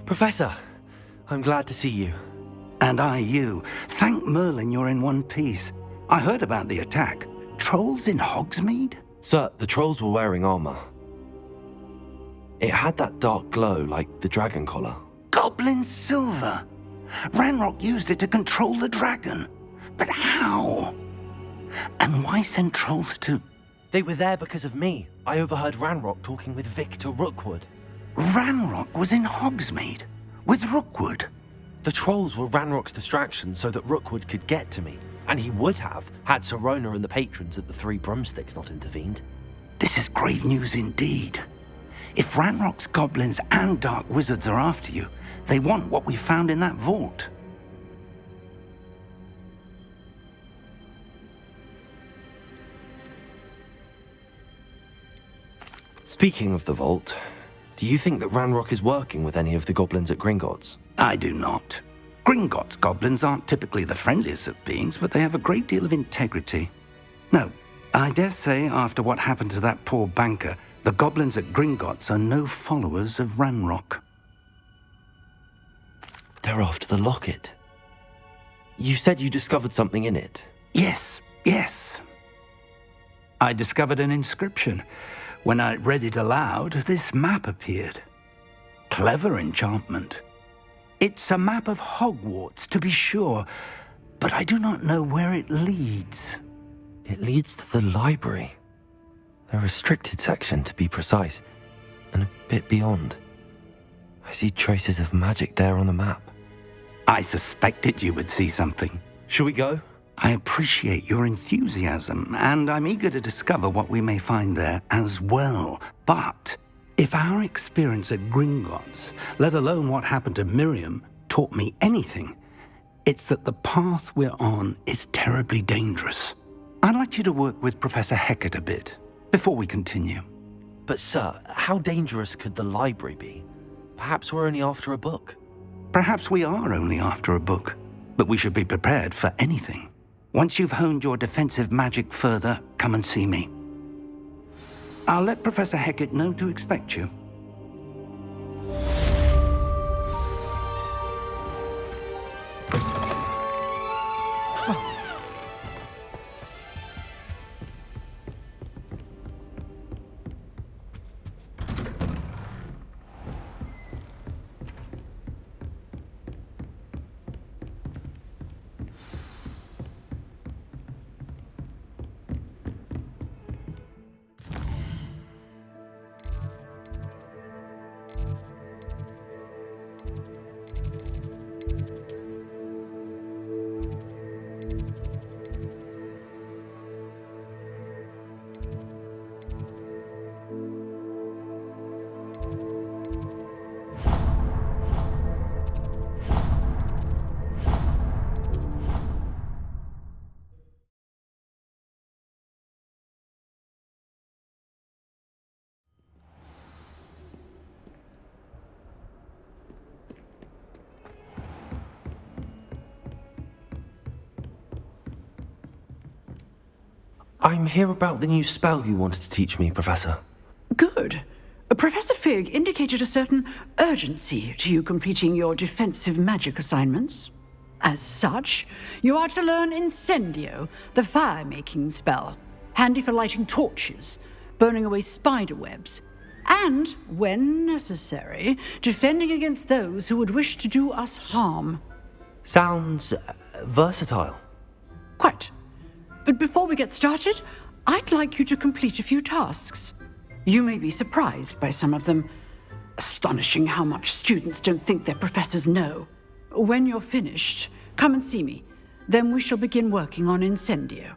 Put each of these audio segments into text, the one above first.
Professor, I'm glad to see you. And I you. Thank Merlin you're in one piece. I heard about the attack. Trolls in Hogsmeade? Sir, the trolls were wearing armor. It had that dark glow like the dragon collar. Goblin silver. Ranrock used it to control the dragon. But how? And why send trolls to... They were there because of me. I overheard Ranrock talking with Victor Rookwood. Ranrock was in Hogsmeade? With Rookwood? The trolls were Ranrock's distraction so that Rookwood could get to me. And he would have, had Sirona and the patrons at the Three Broomsticks not intervened. This is grave news indeed. If Ranrock's goblins and dark wizards are after you, they want what we found in that vault. Speaking of the vault, do you think that Ranrock is working with any of the goblins at Gringotts? I do not. Gringotts goblins aren't typically the friendliest of beings, but they have a great deal of integrity. No, I dare say after what happened to that poor banker, the goblins at Gringotts are no followers of Ranrock. They're after the locket. You said you discovered something in it. Yes. I discovered an inscription. When I read it aloud, this map appeared. Clever enchantment. It's a map of Hogwarts, to be sure, but I do not know where it leads. It leads to the library. The restricted section, to be precise, and a bit beyond. I see traces of magic there on the map. I suspected you would see something. Shall we go? I appreciate your enthusiasm, and I'm eager to discover what we may find there as well. But if our experience at Gringotts, let alone what happened to Miriam, taught me anything, it's that the path we're on is terribly dangerous. I'd like you to work with Professor Hecat a bit before we continue. But sir, how dangerous could the library be? Perhaps we're only after a book. Perhaps we are only after a book, but we should be prepared for anything. Once you've honed your defensive magic further, come and see me. I'll let Professor Hecat know to expect you. I'm here about the new spell you wanted to teach me, Professor. Good. Professor Fig indicated a certain urgency to you completing your defensive magic assignments. As such, you are to learn Incendio, the fire-making spell, handy for lighting torches, burning away spider webs, and, when necessary, defending against those who would wish to do us harm. Sounds versatile. Quite. But before we get started, I'd like you to complete a few tasks. You may be surprised by some of them. Astonishing how much students don't think their professors know. When you're finished, come and see me. Then we shall begin working on Incendio.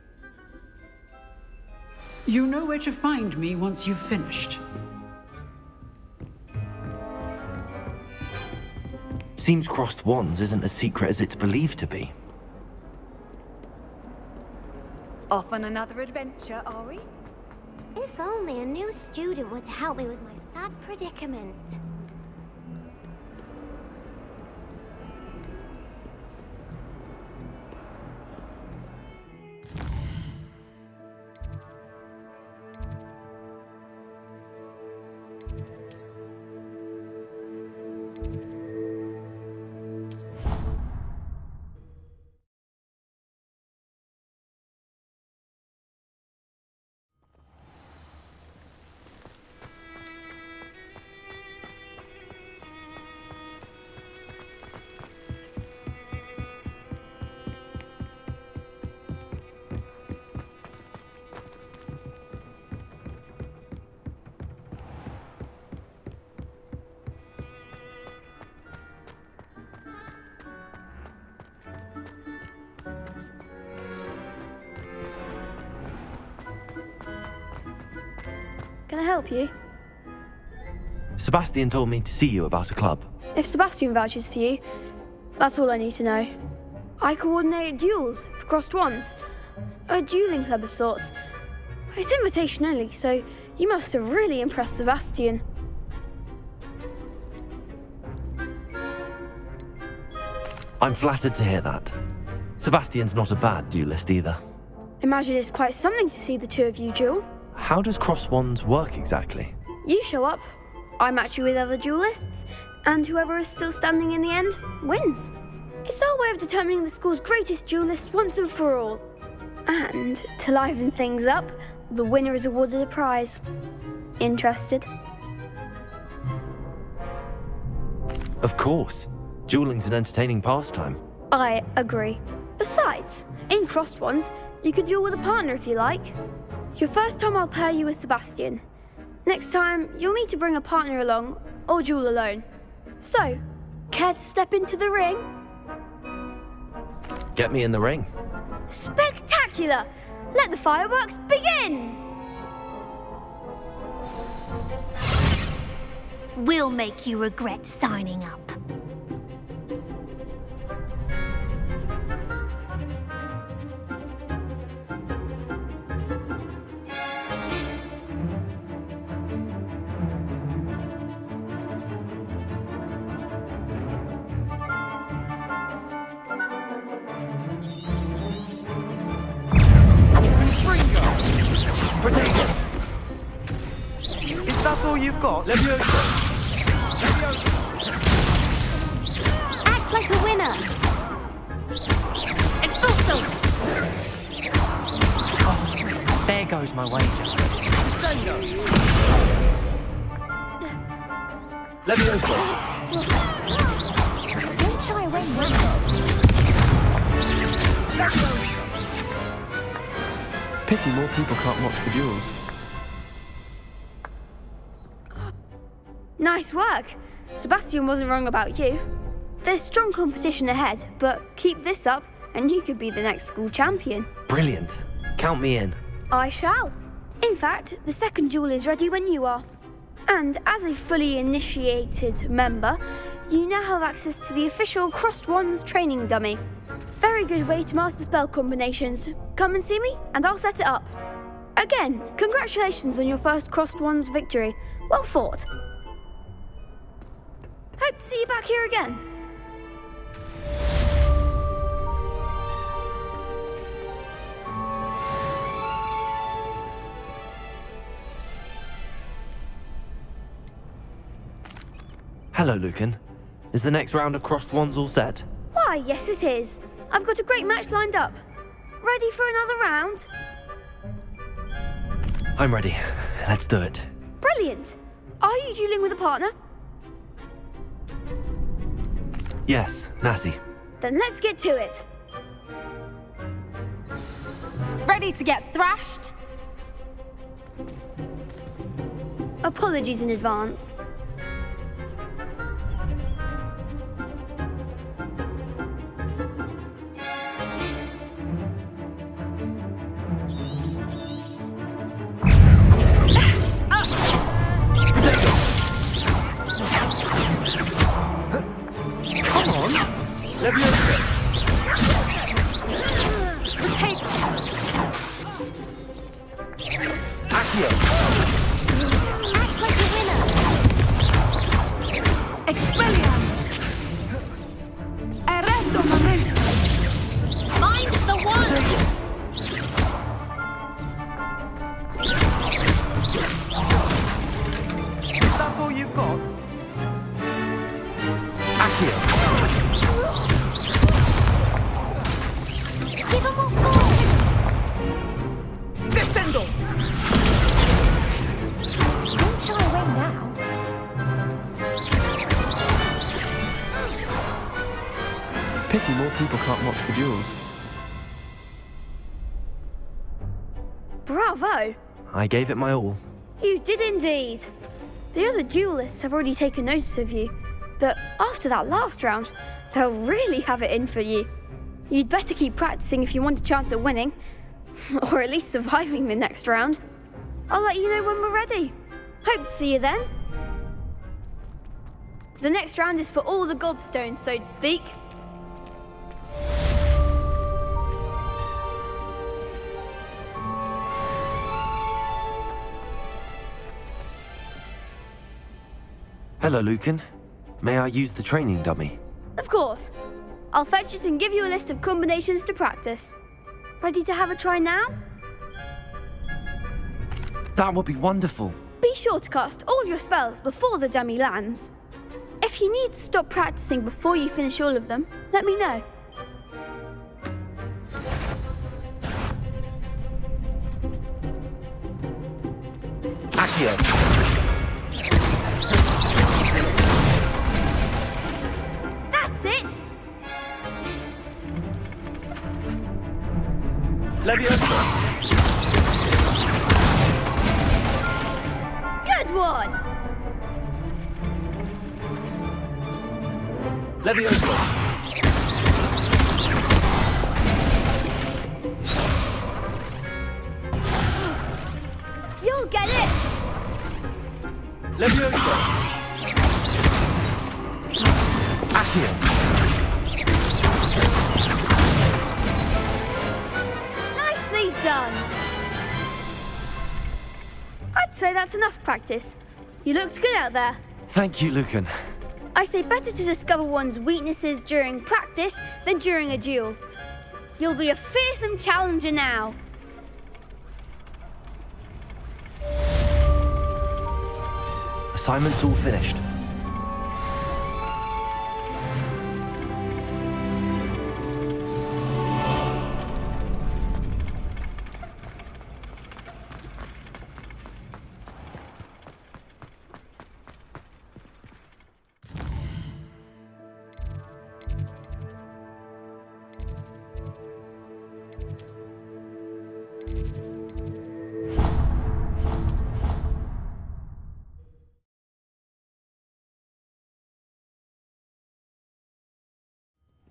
You know where to find me once you've finished. Seems crossed wands isn't as secret as it's believed to be. Off on another adventure, are we? If only a new student were to help me with my sad predicament. can I help you? Sebastian told me to see you about a club. If Sebastian vouches for you, that's all I need to know. I coordinate duels for crossed wands. A dueling club of sorts. It's invitation only, so you must have really impressed Sebastian. I'm flattered to hear that. Sebastian's not a bad duelist either. Imagine it's quite something to see the two of you duel. How does cross wands work exactly? You show up, I match you with other duelists, and whoever is still standing in the end wins. It's our way of determining the school's greatest duelist once and for all. And to liven things up, the winner is awarded a prize. Interested? Of course. Dueling's an entertaining pastime. I agree. Besides, in crossed ones, you can duel with a partner if you like. Your first time I'll pair you with Sebastian. Next time, you'll need to bring a partner along, or duel alone. So, care to step into the ring? Get me in the ring. Spectacular! Let the fireworks begin! We'll make you regret signing up. Potato! Is that all you've got? Leviosa! Act like a winner. Expulso! Oh, there goes my wager. Leviosa! Don't shy away now. Pity more people can't watch the duels. Nice work! Sebastian wasn't wrong about you. There's strong competition ahead, but keep this up and you could be the next school champion. Brilliant. Count me in. I shall. In fact, the second duel is ready when you are. And as a fully initiated member, you now have access to the official Crossed Wands training dummy. Very good way to master spell combinations. Come and see me, and I'll set it up. Again, congratulations on your first Crossed Wands victory. Well fought. Hope to see you back here again. Hello, Lucan. Is the next round of crossed wands all set? Why, yes it is. I've got a great match lined up. Ready for another round? I'm ready. Let's do it. Brilliant. Are you dueling with a partner? Yes, Natty. Then let's get to it. Ready to get thrashed? Apologies in advance. Come on! Leviosa! Take Accio! Act like a winner. Expelliarmus! Arresto momento! Find the one. Is that all you've got? Accio! Give him more forward. Descendo! Don't shy away now. Pity more people can't watch the duels. Bravo! I gave it my all. You did indeed. The other duelists have already taken notice of you, but after that last round, they'll really have it in for you. You'd better keep practicing if you want a chance at winning, or at least surviving the next round. I'll let you know when we're ready. Hope to see you then. The next round is for all the gobstones, so to speak. Hello, Lucan. May I use the training dummy? Of course. I'll fetch it and give you a list of combinations to practice. Ready to have a try now? That would be wonderful. Be sure to cast all your spells before the dummy lands. If you need to stop practicing before you finish all of them, let me know. Accio! That's it! Leviosa! Good one! Leviosa! You'll get it! Leviosa! Accio! Nicely done! I'd say that's enough practice. You looked good out there. Thank you, Lucan. I say better to discover one's weaknesses during practice than during a duel. You'll be a fearsome challenger now. Assignment's all finished.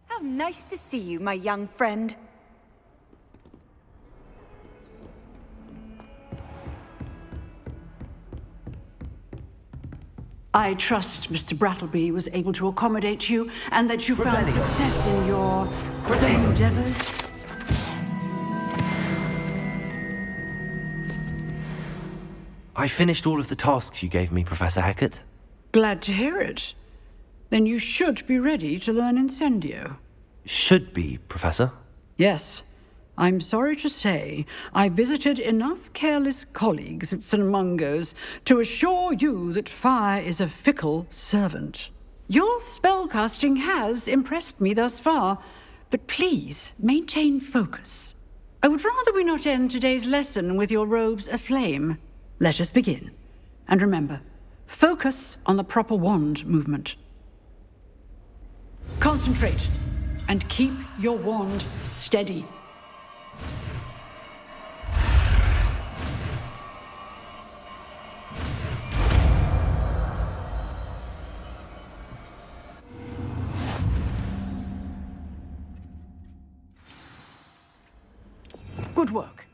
How nice to see you, my young friend. I trust Mr. Brattleby was able to accommodate you and that you found success in your endeavors. I finished all of the tasks you gave me, Professor Hecat. Glad to hear it. Then you should be ready to learn Incendio. Should be, Professor. Yes. I'm sorry to say, I visited enough careless colleagues at St. Mungo's to assure you that fire is a fickle servant. Your spellcasting has impressed me thus far, but please maintain focus. I would rather we not end today's lesson with your robes aflame. Let us begin. And remember, focus on the proper wand movement. Concentrate and keep your wand steady. Good work.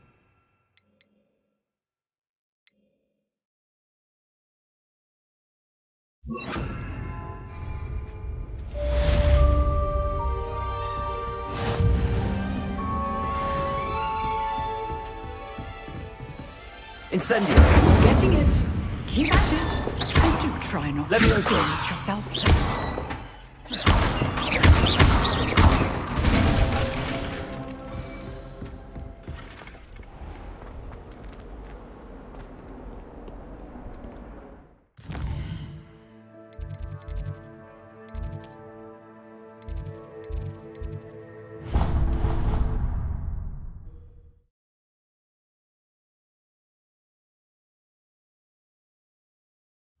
Incendio! Getting it. Keep at it. And do try not to exert yourself.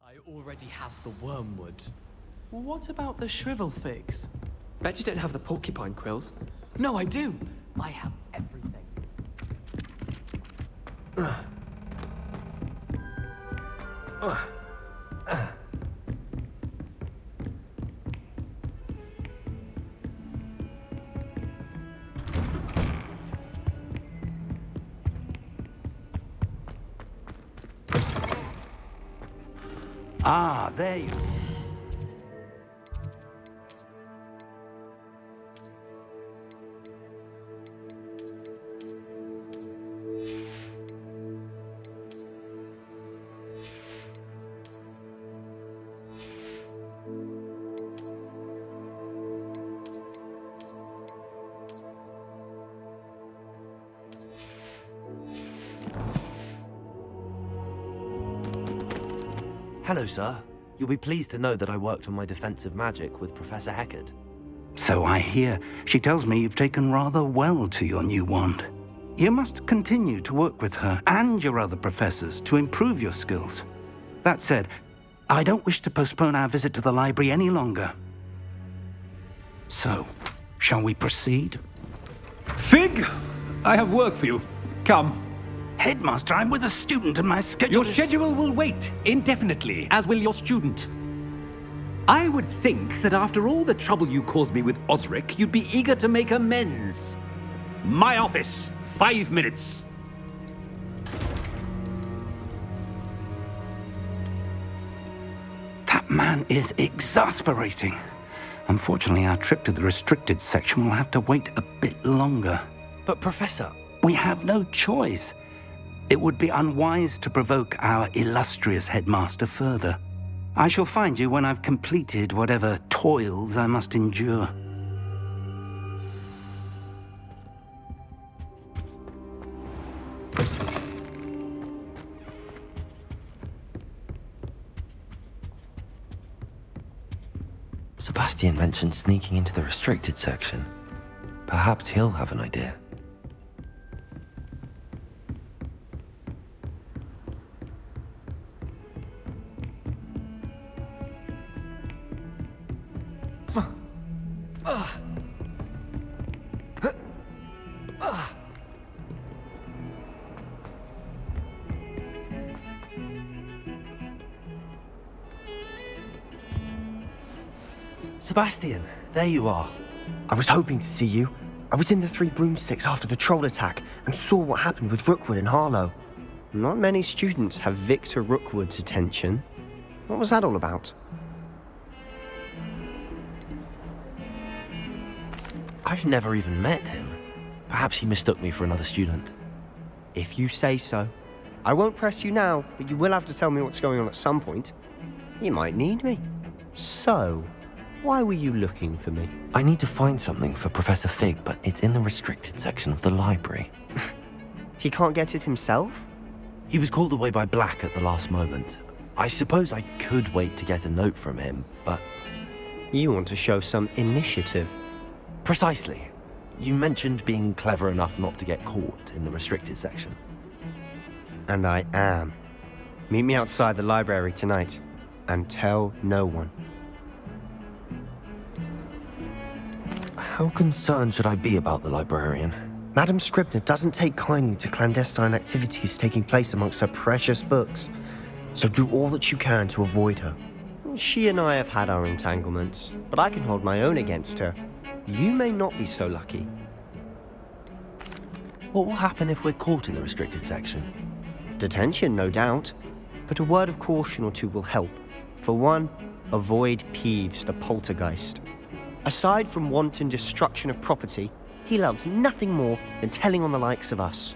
I already have the wormwood. What about the shrivel figs? Bet you don't have the porcupine quills. No, I do. I have everything. Ah, there you... Hello, sir. You'll be pleased to know that I worked on my defensive magic with Professor Heckard. So I hear. She tells me you've taken rather well to your new wand. You must continue to work with her and your other professors to improve your skills. That said, I don't wish to postpone our visit to the library any longer. So, shall we proceed? Fig, I have work for you. Come. Headmaster, I'm with a student and my schedule Your is... schedule will wait indefinitely, as will your student. I would think that after all the trouble you caused me with Osric, you'd be eager to make amends. My office, 5 minutes. That man is exasperating. Unfortunately, our trip to the restricted section will have to wait a bit longer. But, Professor... We have no choice. It would be unwise to provoke our illustrious headmaster further. I shall find you when I've completed whatever toils I must endure. Sebastian mentioned sneaking into the restricted section. Perhaps he'll have an idea. Sebastian, there you are. I was hoping to see you. I was in the Three Broomsticks after the troll attack and saw what happened with Rookwood and Harlow. Not many students have Victor Rookwood's attention. What was that all about? I've never even met him. Perhaps he mistook me for another student. If you say so. I won't press you now, but you will have to tell me what's going on at some point. You might need me. So, why were you looking for me? I need to find something for Professor Fig, but it's in the restricted section of the library. He can't get it himself? He was called away by Black at the last moment. I suppose I could wait to get a note from him, but... You want to show some initiative. Precisely. You mentioned being clever enough not to get caught in the restricted section. And I am. Meet me outside the library tonight, and tell no one. How concerned should I be about the librarian? Madame Scribner doesn't take kindly to clandestine activities taking place amongst her precious books, so do all that you can to avoid her. She and I have had our entanglements, but I can hold my own against her. You may not be so lucky. What will happen if we're caught in the restricted section? Detention, no doubt, but a word of caution or two will help. For one, avoid Peeves, the poltergeist. Aside from wanton destruction of property, he loves nothing more than telling on the likes of us.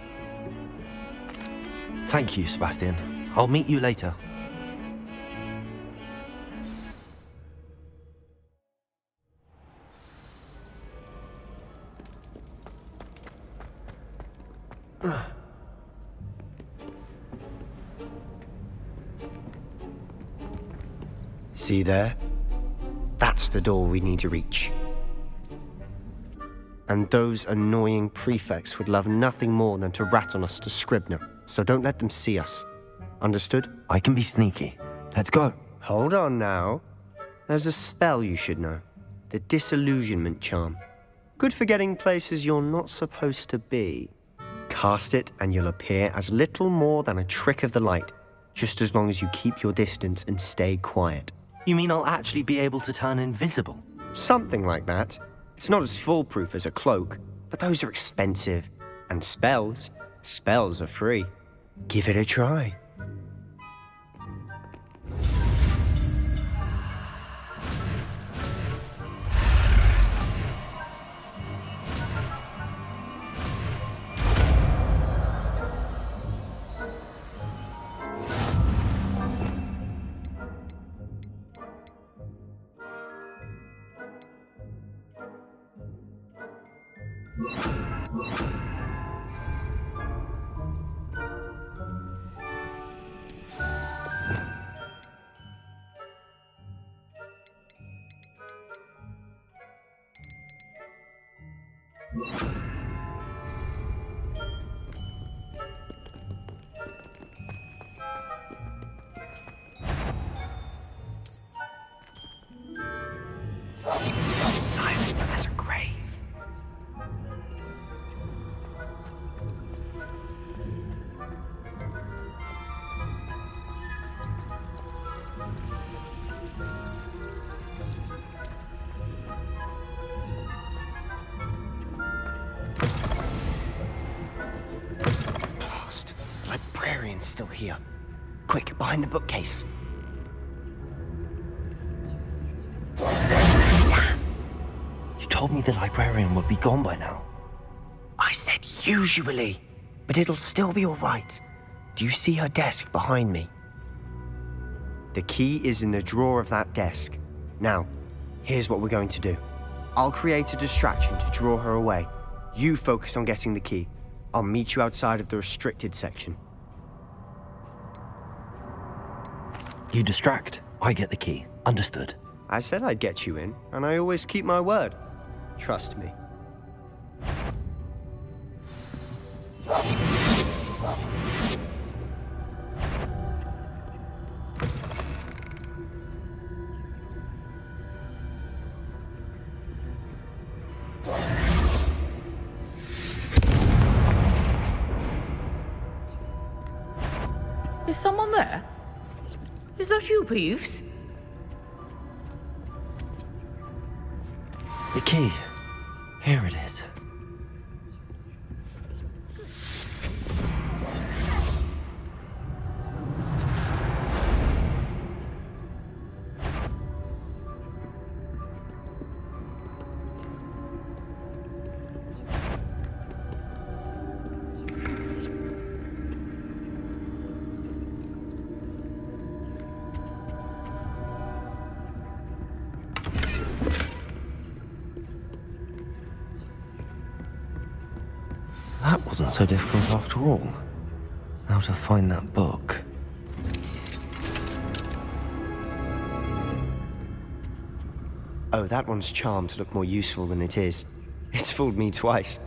Thank you, Sebastian. I'll meet you later. See there? That's the door we need to reach. And those annoying prefects would love nothing more than to rat on us to Scribner, so don't let them see us. Understood? I can be sneaky. Let's go. Hold on now. There's a spell you should know. The Disillusionment Charm. Good for getting places you're not supposed to be. Cast it and you'll appear as little more than a trick of the light, just as long as you keep your distance and stay quiet. You mean I'll actually be able to turn invisible? Something like that. It's not as foolproof as a cloak, but those are expensive. And spells are free. Give it a try. Silent as a grave. Blast. The librarian's still here. Quick, behind the bookcase. You told me the librarian would be gone by now. I said usually, but it'll still be all right. Do you see her desk behind me? The key is in the drawer of that desk. Now, here's what we're going to do. I'll create a distraction to draw her away. You focus on getting the key. I'll meet you outside of the restricted section. You distract, I get the key. Understood. I said I'd get you in, and I always keep my word. Trust me. Is someone there? Is that you, Peeves? The key. Here it is. That wasn't so difficult after all. Now to find that book. Oh, that one's charmed to look more useful than it is. It's fooled me twice.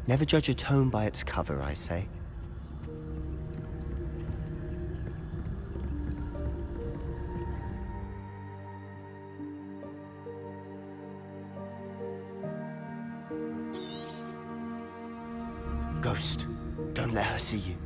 Never judge a tome by its cover, I say. Ghost, don't let her see you.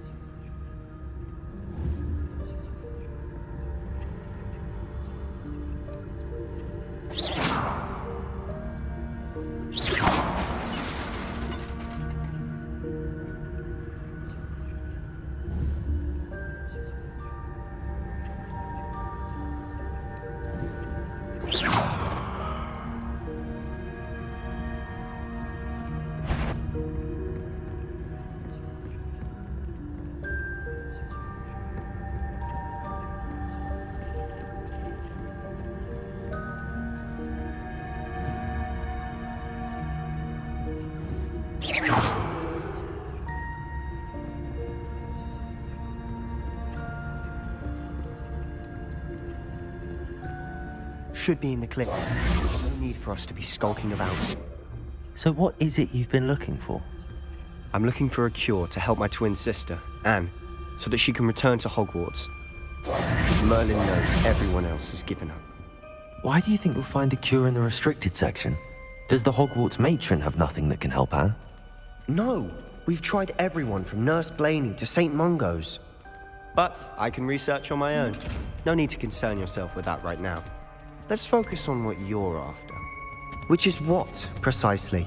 Should be in the clip. There's no need for us to be skulking about. So what is it you've been looking for? I'm looking for a cure to help my twin sister, Anne, so that she can return to Hogwarts. Because Merlin knows everyone else has given up. Why do you think you'll find a cure in the restricted section? Does the Hogwarts matron have nothing that can help Anne? No! We've tried everyone from Nurse Blaney to St. Mungo's. But I can research on my own. No need to concern yourself with that right now. Let's focus on what you're after. Which is what, precisely?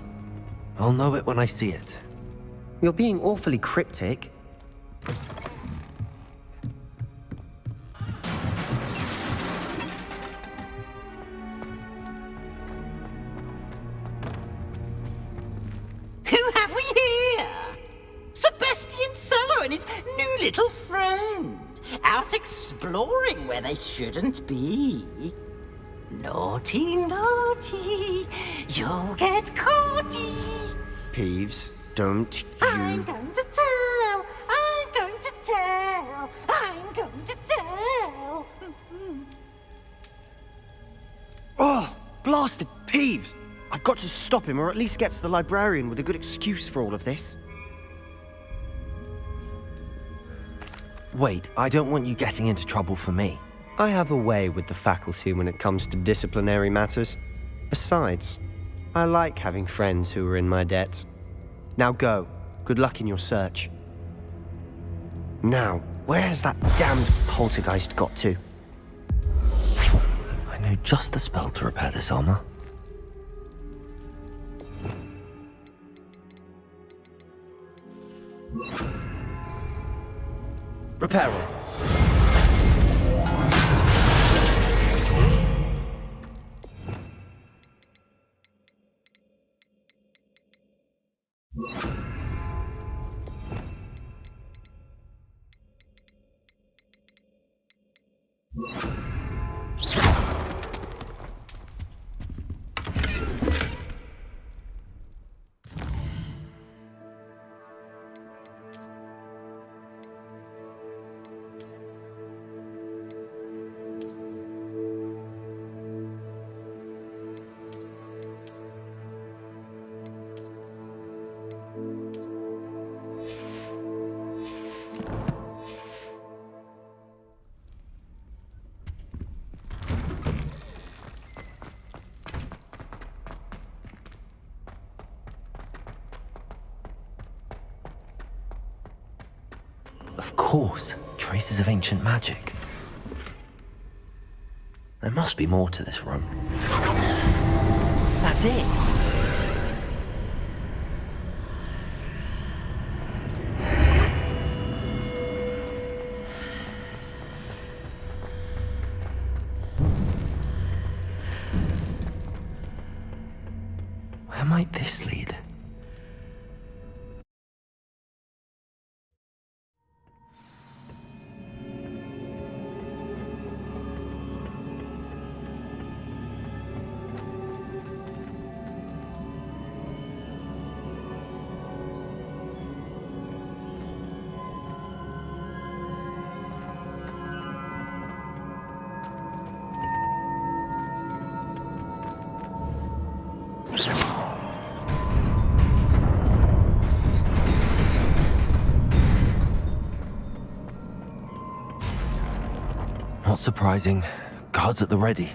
I'll know it when I see it. You're being awfully cryptic. Who have we here? Sebastian Sallow and his new little friend. Out exploring where they shouldn't be. Naughty, naughty, you'll get caughty. Peeves, don't I'm you... going to tell! I'm going to tell! I'm going to tell! Oh, blasted Peeves! I've got to stop him, or at least get to the librarian with a good excuse for all of this. Wait, I don't want you getting into trouble for me. I have a way with the faculty when it comes to disciplinary matters. Besides, I like having friends who are in my debt. Now go. Good luck in your search. Now, where's that damned poltergeist got to? I know just the spell to repair this armor. Repair it. Of course, traces of ancient magic. There must be more to this room. That's it! Where might this lead? Not surprising. Guards at the ready.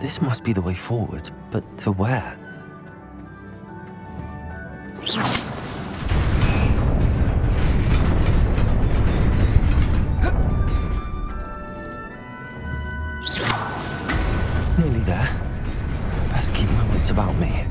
This must be the way forward, but to where? Nearly there. Best keep my wits about me.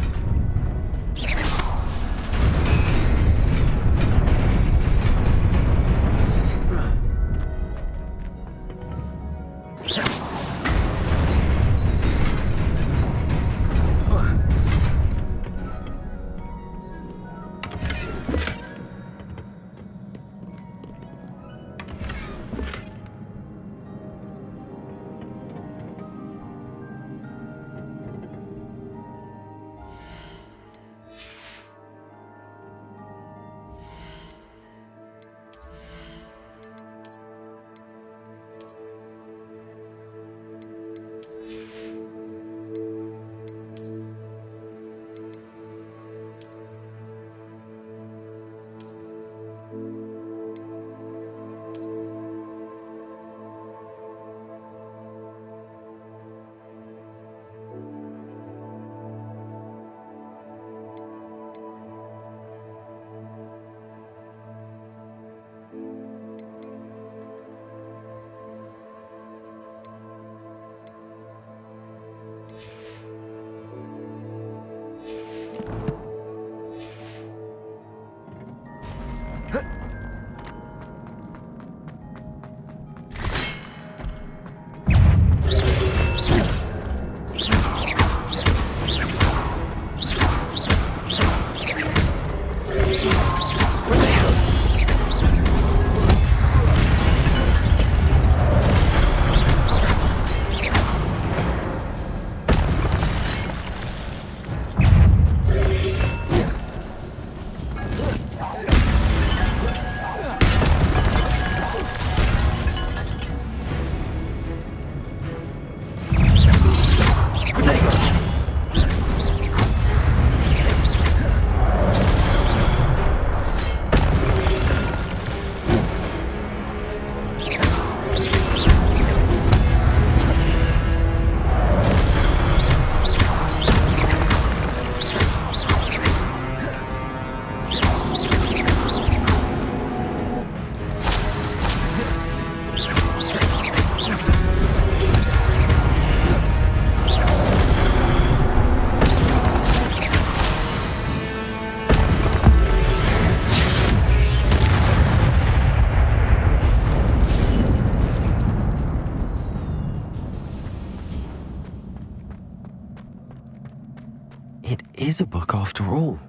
It is a book after all.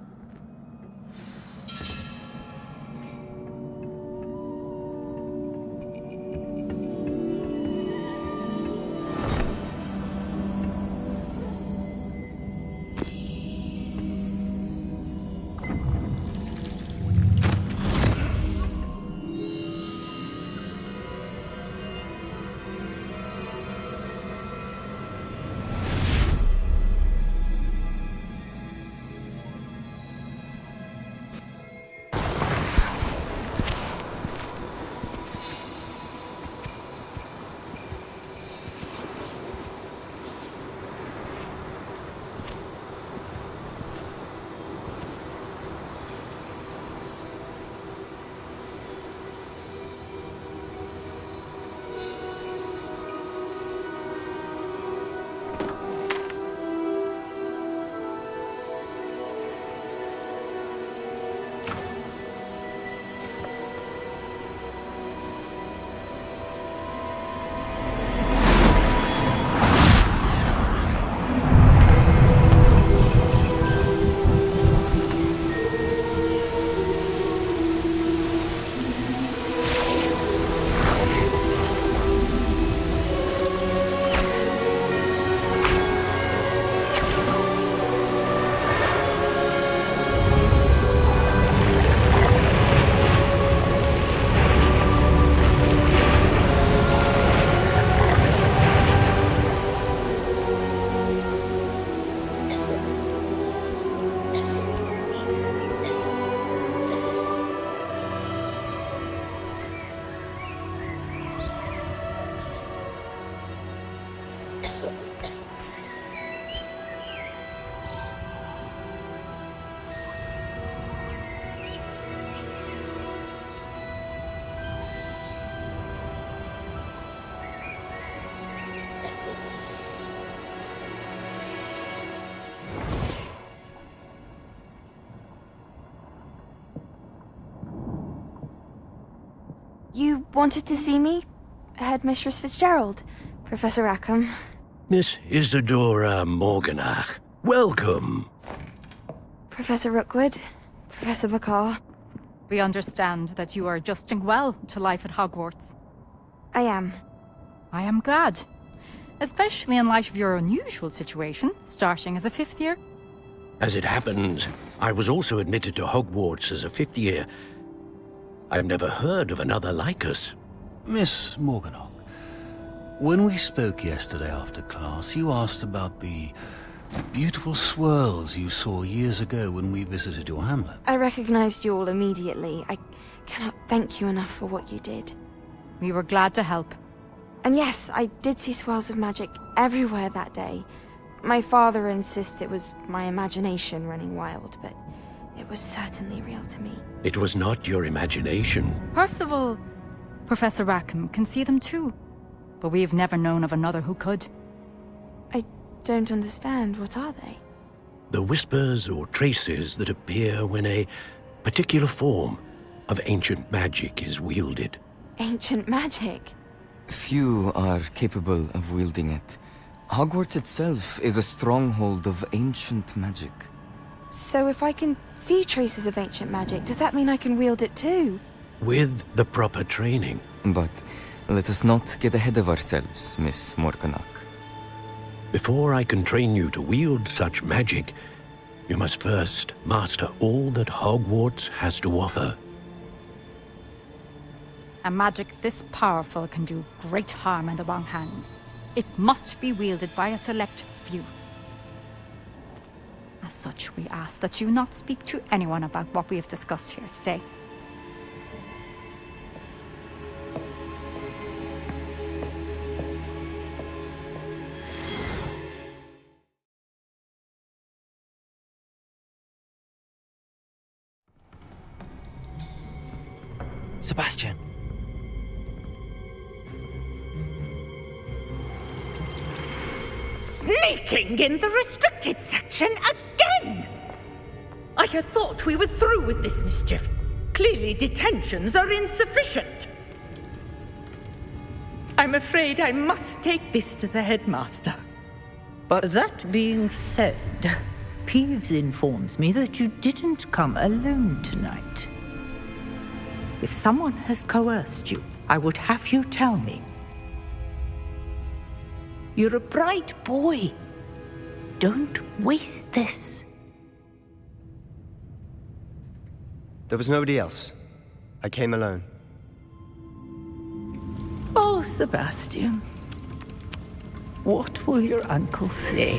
You wanted to see me? Headmistress Fitzgerald, Professor Rackham. Miss Isadora Morganach, welcome. Professor Rookwood, Professor Bakar. We understand that you are adjusting well to life at Hogwarts. I am. I am glad. Especially in light of your unusual situation, starting as a 5th year. As it happens, I was also admitted to Hogwarts as a 5th year. I've never heard of another like us. Miss Morganach, when we spoke yesterday after class, you asked about the beautiful swirls you saw years ago when we visited your hamlet. I recognized you all immediately. I cannot thank you enough for what you did. We were glad to help. And yes, I did see swirls of magic everywhere that day. My father insists it was my imagination running wild, but it was certainly real to me. It was not your imagination. Percival, Professor Rackham can see them too. But we've never known of another who could. I don't understand. What are they? The whispers or traces that appear when a particular form of ancient magic is wielded. Ancient magic? Few are capable of wielding it. Hogwarts itself is a stronghold of ancient magic. So if I can see traces of ancient magic, does that mean I can wield it too? With the proper training. But let us not get ahead of ourselves, Miss Morganach. Before I can train you to wield such magic, you must first master all that Hogwarts has to offer. A magic this powerful can do great harm in the wrong hands. It must be wielded by a select few. As such, we ask that you not speak to anyone about what we have discussed here today. Sebastian! Sneaking in the restricted section again! I had thought we were through with this mischief. Clearly detentions are insufficient. I'm afraid I must take this to the headmaster. But that being said, Peeves informs me that you didn't come alone tonight. If someone has coerced you, I would have you tell me. You're a bright boy. Don't waste this. there was nobody else. I came alone. Oh, Sebastian. What will your uncle say?